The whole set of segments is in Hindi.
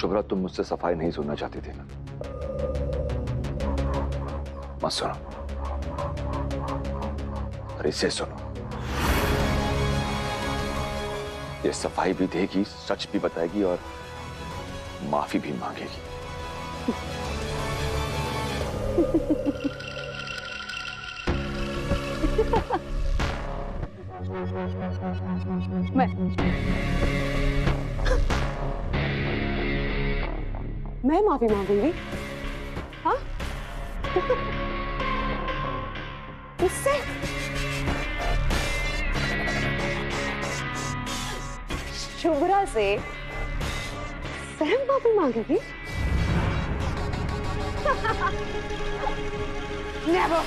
शुभ्रा, तुम मुझसे सफाई नहीं सुनना चाहती थी ना? मत सुनो, और इसे सुनो। ये सफाई भी देगी, सच भी बताएगी और माफी भी मांगेगी। मैं माफी मांगूंगी? हाँ? इससे? शुभ्रा से सैम माफी मांगेगी? नेवर।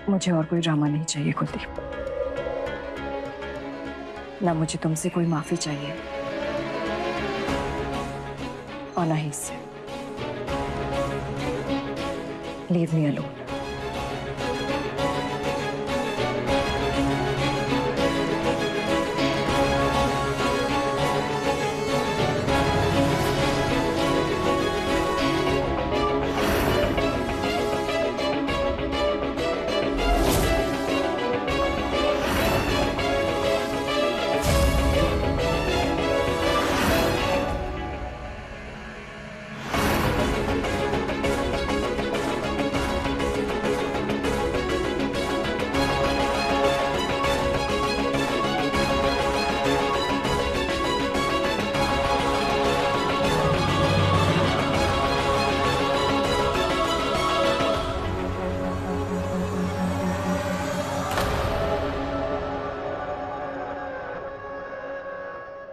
मुझे और कोई ड्रामा नहीं चाहिए कुलदीप। ना मुझे तुमसे कोई माफी चाहिए और ना ही इससे। Leave me alone.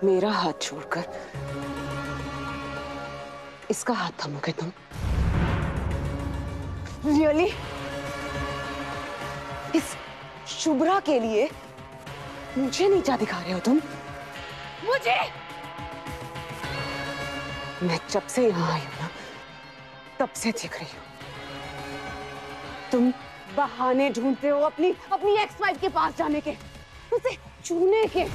मेरा हाथ छोड़कर इसका हाथ थामोगे तुम? रियली? इस शुभ्रा के लिए मुझे नीचा दिखा रहे हो तुम? मुझे? मैं जब से यहां आई हूं ना, तब से देख रही हूं तुम बहाने ढूंढते हो अपनी एक्स वाइफ के पास जाने के, उसे छूने के।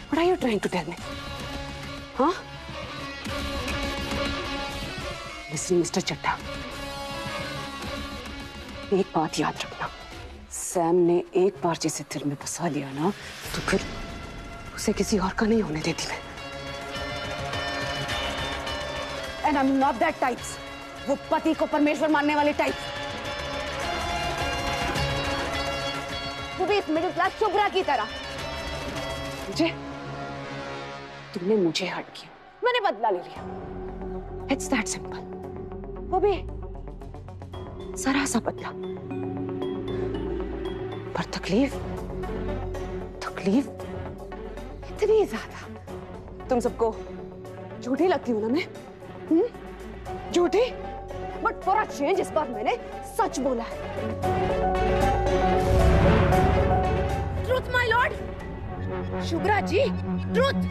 What are you trying to tell me? हाँ? Listen, Mr. चड्ढा, एक बात याद रखना, सैम ने एक बार जिसे दिल में बसा लिया ना, तो फिर उसे किसी और का नहीं होने देती मैं। And I'm not that types. वो पति को परमेश्वर मानने वाले टाइप। वो भी इस मिडिल क्लास शुभ्रा की तरह। तुमने मुझे हर्ट किया, मैंने बदला ले लिया। It's that simple. वो भी जरा सा बदला, पर तकलीफ इतनी ज्यादा। तुम सबको झूठी लगती हूँ ना मैं? झूठी? बट फॉर अ चेंज इस बार मैंने सच बोला है। Truth my lord. Shubhra ji, truth,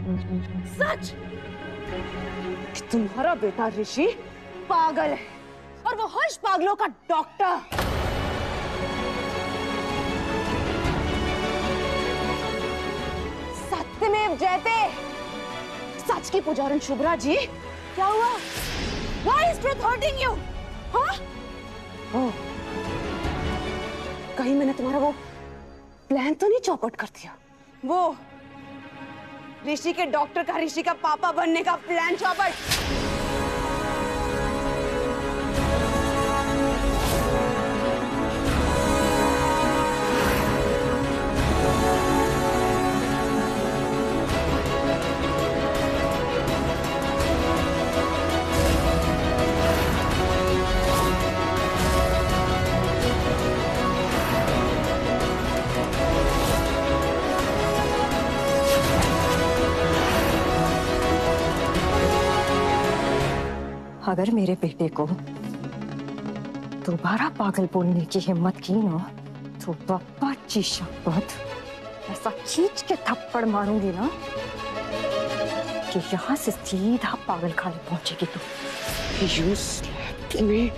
सच कि तुम्हारा बेटा ऋषि पागल है और वो हर्ष पागलों का डॉक्टर। सत्यमेव जयते। सच की पुजारन शुभ्रा जी, क्या हुआ? Why is truth hurting you? हाँ? ओह, कहीं मैंने तुम्हारा वो प्लान तो नहीं चौपट कर दिया? वो ऋषि के डॉक्टर का ऋषि का पापा बनने का प्लान चौपट? अगर मेरे बेटे को दोबारा पागल बोलने की हिम्मत की ना, तो पापा की शपथ ऐसा खींच के थप्पड़ मारूंगी ना कि यहाँ से सीधा पागल खाने पहुंचेगी तू। You slapped me.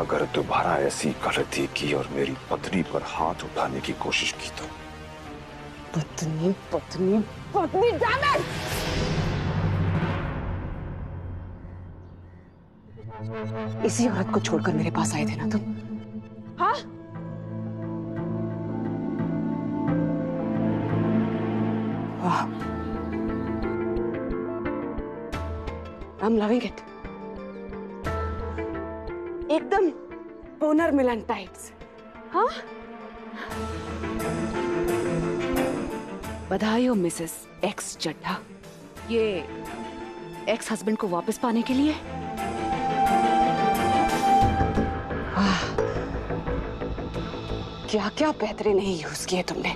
अगर दोबारा ऐसी गलती की और मेरी पत्नी पर हाथ उठाने की कोशिश की तो पत्नी पत्नी पत्नी damn it! इसी औरत को छोड़कर मेरे पास आए थे ना तुम? हाँ? वाह, I'm loving it. एकदम बोनर मिलन टाइप्स, हाँ? बधाई हो मिसेस एक्स चड्ढा, ये एक्स हस्बैंड को वापस पाने के लिए। वाह, क्या क्या पैतरे नहीं यूज किए तुमने,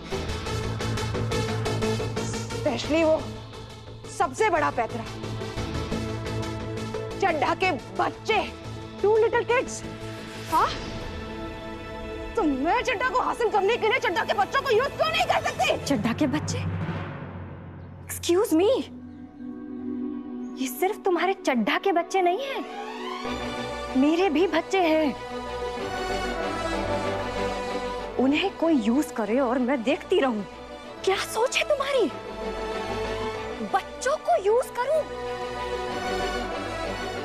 स्पेशली वो सबसे बड़ा पैतरा, चड्ढा के बच्चे, 2 little kids, हाँ? तो मैं चड्ढा को हासिल करने के लिए चड्ढा के बच्चों को यूज क्यों नहीं कर सकती? चड्ढा के बच्चे? एक्सक्यूज मी, ये सिर्फ तुम्हारे चड्ढा के बच्चे नहीं हैं, मेरे भी बच्चे हैं। उन्हें कोई यूज करे और मैं देखती रहूं, क्या सोच है तुम्हारी? बच्चों को यूज करूं?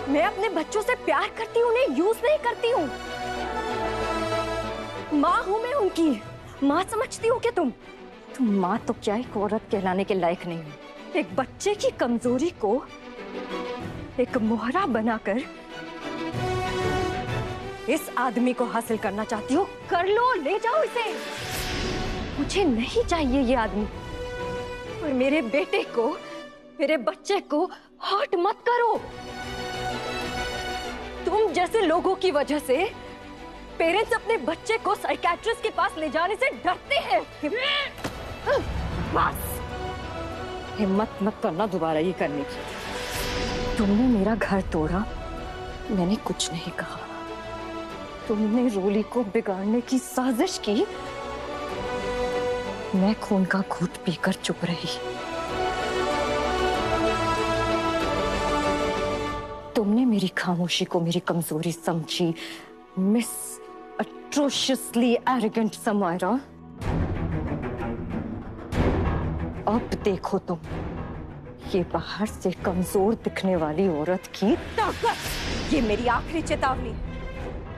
मैं अपने बच्चों से प्यार करती हूँ, उन्हें यूज नहीं करती हूँ। माँ हूँ मैं उनकी, माँ समझती हूँ कि तुम माँ तो क्या एक औरत कहलाने के लायक नहीं हो। एक बच्चे की कमजोरी को एक मोहरा बनाकर इस आदमी को हासिल करना चाहती हो, कर लो, ले जाओ इसे। मुझे नहीं चाहिए ये आदमी, और मेरे बेटे को, मेरे बच्चे को हर्ट मत करो। तुम जैसे लोगों की वजह से पेरेंट्स अपने बच्चे को साइकियाट्रिस्ट के पास ले जाने से डरते हैं। बस हिम्मत मत करना दोबारा ये करने की। तुमने मेरा घर तोड़ा, मैंने कुछ नहीं कहा। तुमने रोली को बिगाड़ने की साजिश की, मैं खून का घूंट पीकर चुप रही। तुमने मेरी खामोशी को मेरी कमजोरी समझी, मिस अट्रोशियसली एरोगेंट समायरा। अब देखो तुम, ये बाहर से कमजोर दिखने वाली औरत की ताकत। ये मेरी आखिरी चेतावनी है।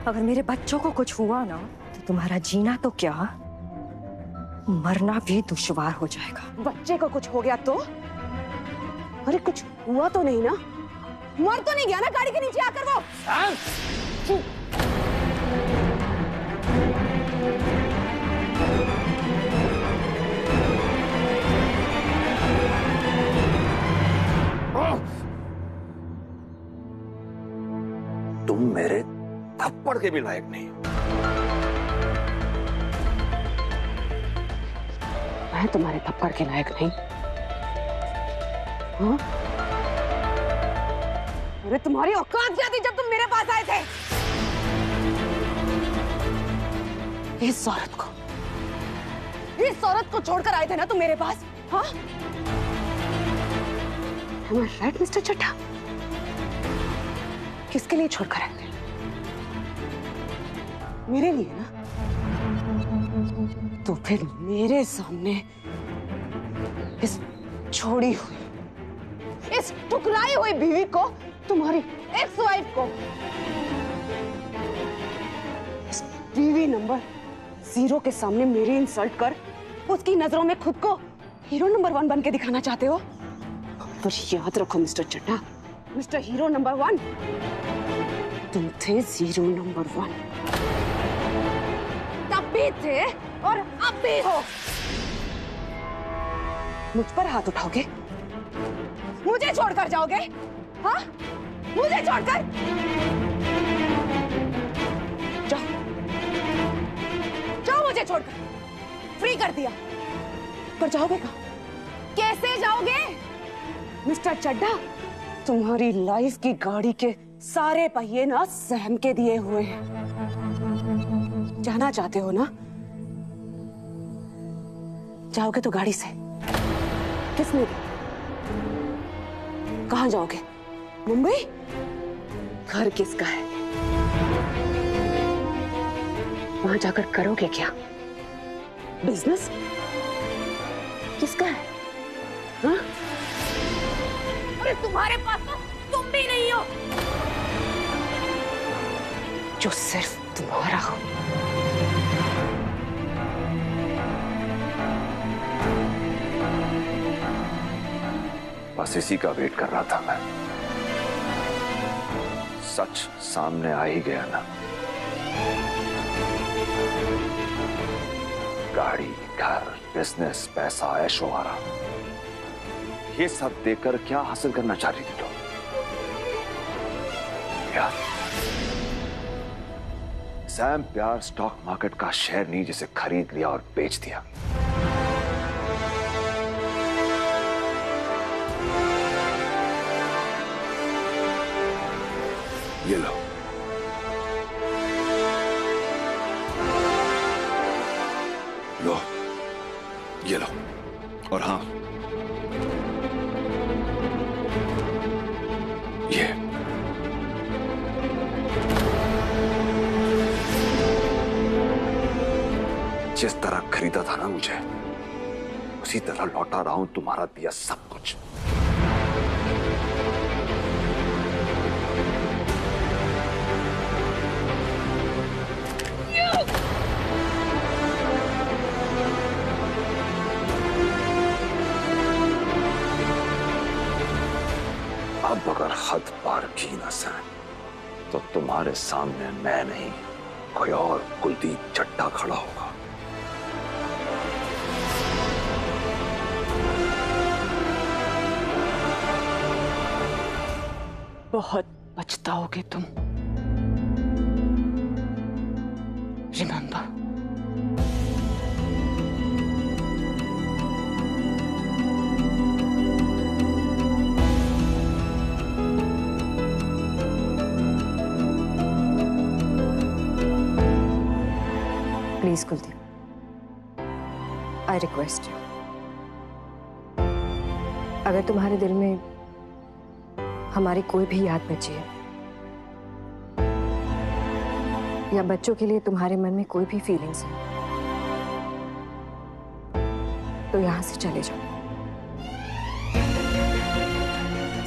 अगर मेरे बच्चों को कुछ हुआ ना, तो तुम्हारा जीना तो क्या, मरना भी दुश्वार हो जाएगा। बच्चे को कुछ हो गया तो? अरे कुछ हुआ तो नहीं ना? मर तो नहीं गया ना गाड़ी के नीचे आकर वो? तुम मेरे थप्पड़ के भी लायक नहीं हो। मैं तुम्हारे थप्पड़ के लायक नहीं? हाँ? अरे तुम्हारी औकात क्या थी जब तुम मेरे पास आए थे? इस औरत को छोड़कर आए थे ना तुम मेरे पास, हाँ? Am I right, mister Chadha? किसके लिए छोड़कर आए थे? मेरे लिए ना? तो फिर मेरे सामने इस छोड़ी हुई, इस ठुकराई हुई बीवी को, तुम्हारी एक्स वाइफ को, इस बीवी नंबर 0 के सामने मेरी इंसल्ट कर उसकी नजरों में खुद को हीरो नंबर 1 बन के दिखाना चाहते हो? पर याद रखो mister Chadha, mister hero number 1, तुम थे 0 नंबर 1। तब भी थे और अब भी हो। मुझ पर हाथ उठाओगे? मुझे छोड़कर जाओगे? हाँ? मुझे छोड़कर जाओ, जाओ मुझे छोड़कर। फ्री कर दिया, पर जाओगे कहाँ? कैसे जाओगे? मिस्टर चड्ढा, तुम्हारी लाइफ की गाड़ी के सारे पहिए ना सैम के दिए हुए हैं। जाना चाहते हो ना? जाओगे तो गाड़ी से। किसने दी? कहाँ जाओगे? मुंबई? घर किसका है? वहां जाकर करोगे क्या? बिजनेस किसका है? हाँ? अरे तुम्हारे पास तो तुम भी नहीं हो, जो सिर्फ तुम्हारा हो। बस इसी का वेट कर रहा था मैं। सच सामने आ ही गया ना। गाड़ी, घर, बिजनेस, पैसा, ऐशो आराम, ये सब देकर क्या हासिल करना चाह रही थी तुम? प्यार। सैम प्यार स्टॉक मार्केट का शेयर नहीं जिसे खरीद लिया और बेच दिया। ये लो, लो, ये लो। और हाँ, ये जिस तरह खरीदा था ना मुझे, उसी तरह लौटा रहा हूं तुम्हारा दिया सब कुछ। अब अगर हद पार की ना सैम, तो तुम्हारे सामने मैं नहीं, कोई और कुलदीप चड्ढा खड़ा होगा। बहुत पछताओगे तुम। Remember. Please Kuldeep, I request you, अगर तुम्हारे दिल में हमारी कोई भी याद बची है या बच्चों के लिए तुम्हारे मन में कोई भी फीलिंग्स है, तो यहां से चले जाओ।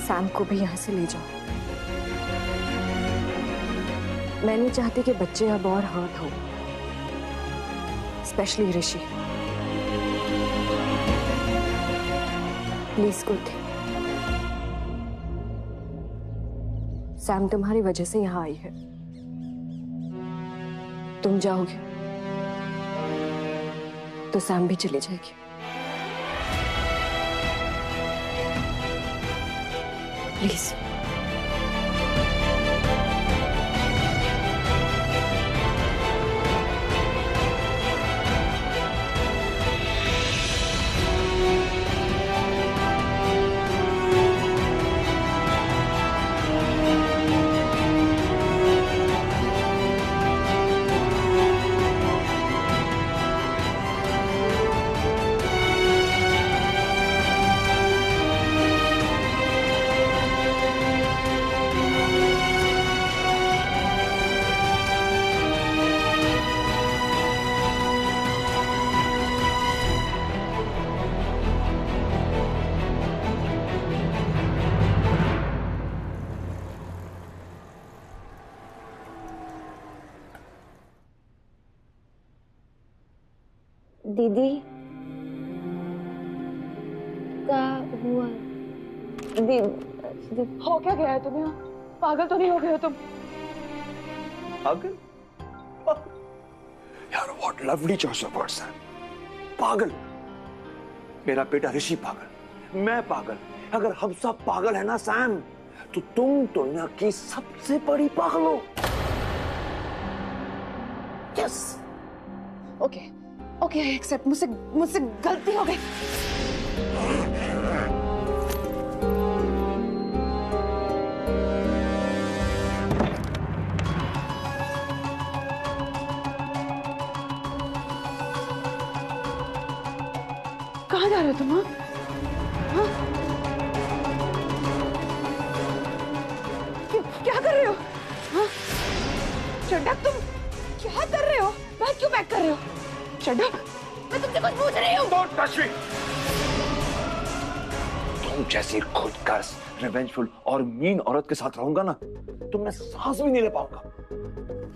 सैम को भी यहां से ले जाओ। मैं नहीं चाहती कि बच्चे अब और हर्ट हो, specially Rishi. Please Kuldeep, Sam तुम्हारी वजह से यहां आई है। तुम जाओगे तो सैम भी चली जाएगी। प्लीज। दीदी क्या हुआ? हो क्या गया है तुम्हें? पागल तो नहीं हो गए हो तुम? पागल? यार what lovely choice of words है। पागल? मेरा बेटा ऋषि पागल, मैं पागल, अगर हम सब पागल है ना सैम, तो तुम दुनिया की सबसे बड़ी पागल हो। Yes, okay okay, I accept, मुझसे गलती हो गई। कहाँ जा रहे हो तुम? हाँ? क्या कर रहे हो? हाँ? चड्ढा, तुम क्या कर रहे हो? बैग क्यों पैक कर रहे हो? चड्ढा, मैं तुमसे कुछ पूछ रही हूँ। Don't touch me! तुम जैसी खुदगर्ज, रिवेंजफुल और मीन औरत के साथ रहूंगा ना, तो मैं सांस भी नहीं ले पाऊंगा।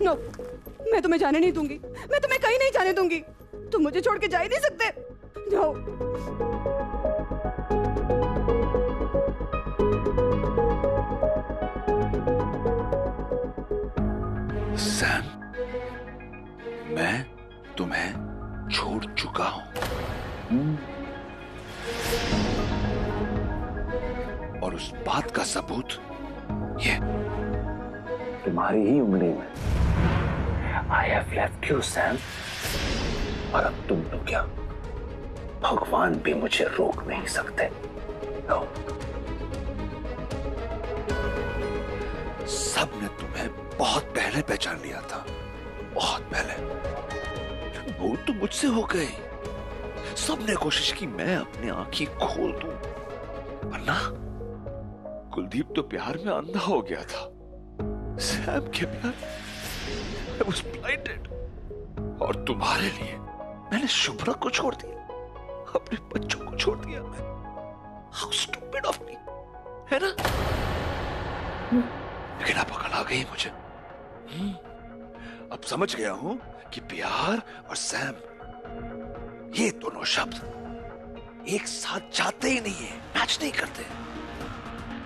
नो, मैं तुम्हें जाने नहीं दूंगी। मैं तुम्हें कहीं नहीं जाने दूंगी। तुम मुझे छोड़ के जा ही नहीं सकते। नो। सैम, मैं तुम्हें छोड़ चुका हूं। और उस बात का सबूत ये तुम्हारी ही उंगली में। I have left you, Sam. और अब तुम तो क्या, भगवान भी मुझे रोक नहीं सकते। No. सबने तुम्हें बहुत पहले पहचान लिया था, बहुत पहले। भूल तो मुझसे हो गई। सबने कोशिश की मैं अपनी आंखें खोल दूं, वरना कुलदीप तो प्यार में अंधा हो गया था। सैम के प्यार I was blinded। और तुम्हारे लिए मैंने शुभ्रा को छोड़ दिया, अपने बच्चों को छोड़ दिया। मैं How stupid of me, है ना? लेकिन अब अकल आ गई मुझे। अब समझ गया हूं कि प्यार और सैम, ये दोनों शब्द एक साथ जाते ही नहीं है, मैच नहीं करते।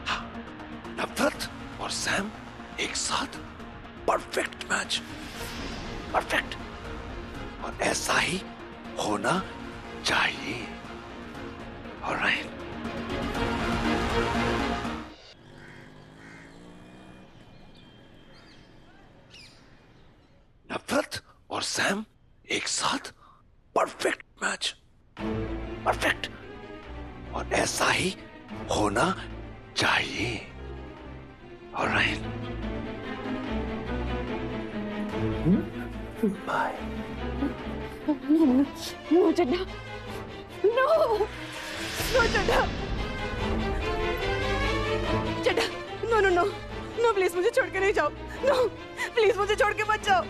हाँ, नफरत और सैम एक साथ परफेक्ट मैच, परफेक्ट। और ऐसा ही होना चाहिए। ऑलराइट। नफरत और सैम एक साथ परफेक्ट मैच, परफेक्ट। और ऐसा ही होना चाहिए। Alright, bye. No Chadha, no no Chadha, Chadha, no no no no, please मुझे छोड़ के नहीं जाओ। नो प्लीज मुझे छोड़ के मत जाओ।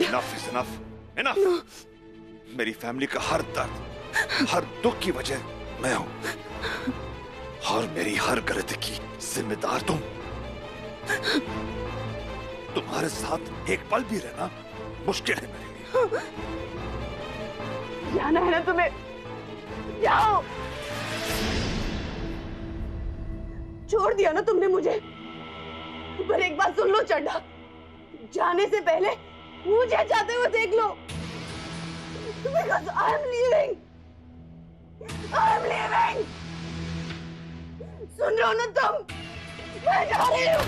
Enough is enough, enough। no. मेरी फैमिली का हर दर्द, हर दुख की वजह मैं हूं, और मेरी हर गलती की जिम्मेदार तुम। तुम्हारे साथ एक पल भी रहना मुश्किल है मेरे लिए। जाना है ना तुम्हें, जाओ। छोड़ दिया ना तुमने मुझे, पर एक बात सुन लो चड्ढा, जाने से पहले मुझे जाते हुए देख लो। Because I'm leaving, I'm leaving। सुन रहे हो ना तुम? मैं जा रही हूँ।